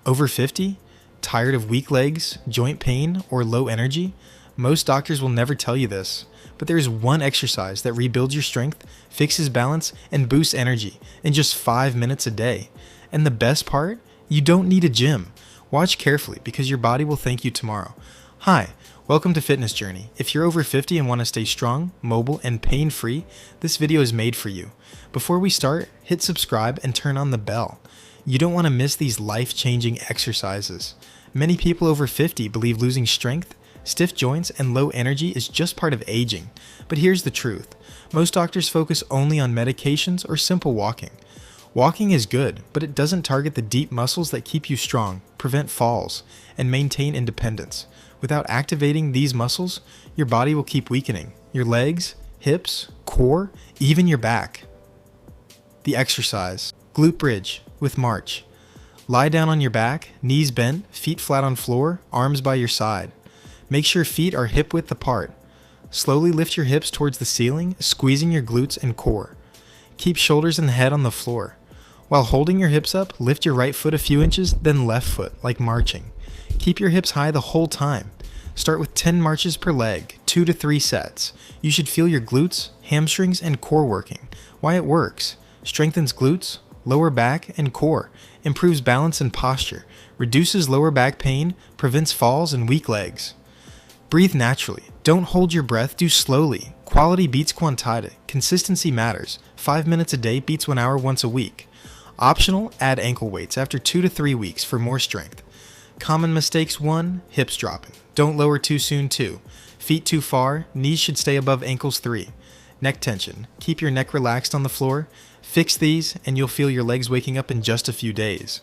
Over 50? Tired of weak legs, joint pain, or low energy? Most doctors will never tell you this, but there is one exercise that rebuilds your strength, fixes balance, and boosts energy in just 5 minutes a day. And the best part? You don't need a gym. Watch carefully because your body will thank you tomorrow. Hi, welcome to Fitness Journey. If you're over 50 and want to stay strong, mobile, and pain-free, this video is made for you. Before we start, hit subscribe and turn on the bell. You don't want to miss these life-changing exercises. Many people over 50 believe losing strength, stiff joints, and low energy is just part of aging. But here's the truth. Most doctors focus only on medications or simple walking. Walking is good, but it doesn't target the deep muscles that keep you strong, prevent falls, and maintain independence. Without activating these muscles, your body will keep weakening. Your legs, hips, core, even your back. The exercise. Glute bridge with march. Lie down on your back, knees bent, feet flat on floor, arms by your side. Make sure feet are hip width apart. Slowly lift your hips towards the ceiling, squeezing your glutes and core. Keep shoulders and head on the floor. While holding your hips up, lift your right foot a few inches, then left foot, like marching. Keep your hips high the whole time. Start with 10 marches per leg, 2 to 3 sets. You should feel your glutes, hamstrings, and core working. Why it works. Strengthens glutes, lower back, and core. Improves balance and posture. Reduces lower back pain, prevents falls and weak legs. Breathe naturally. Don't hold your breath, do slowly. Quality beats quantity. Consistency matters. 5 minutes a day beats 1 hour once a week. Optional, add ankle weights after 2 to 3 weeks for more strength. Common mistakes: 1. Hips dropping. Don't lower too soon. 2. Feet too far. Knees should stay above ankles. 3. Neck tension. Keep your neck relaxed on the floor. Fix these and you'll feel your legs waking up in just a few days.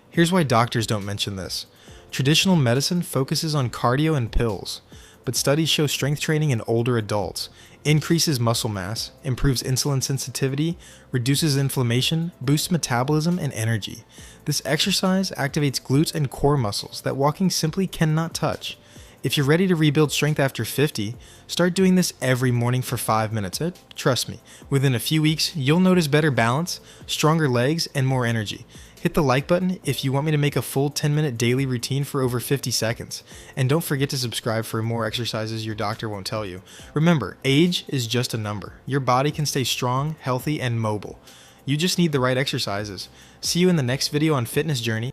Here's why doctors don't mention this. Traditional medicine focuses on cardio and pills, but studies show strength training in older adults increases muscle mass, improves insulin sensitivity, reduces inflammation, boosts metabolism and energy. This exercise activates glutes and core muscles that walking simply cannot touch. If you're ready to rebuild strength after 50, start doing this every morning for 5 minutes. Trust me, within a few weeks, you'll notice better balance, stronger legs, and more energy. Hit the like button if you want me to make a full 10-minute daily routine for over 50 seconds. And don't forget to subscribe for more exercises your doctor won't tell you. Remember, age is just a number. Your body can stay strong, healthy, and mobile. You just need the right exercises. See you in the next video on Fitness Journey.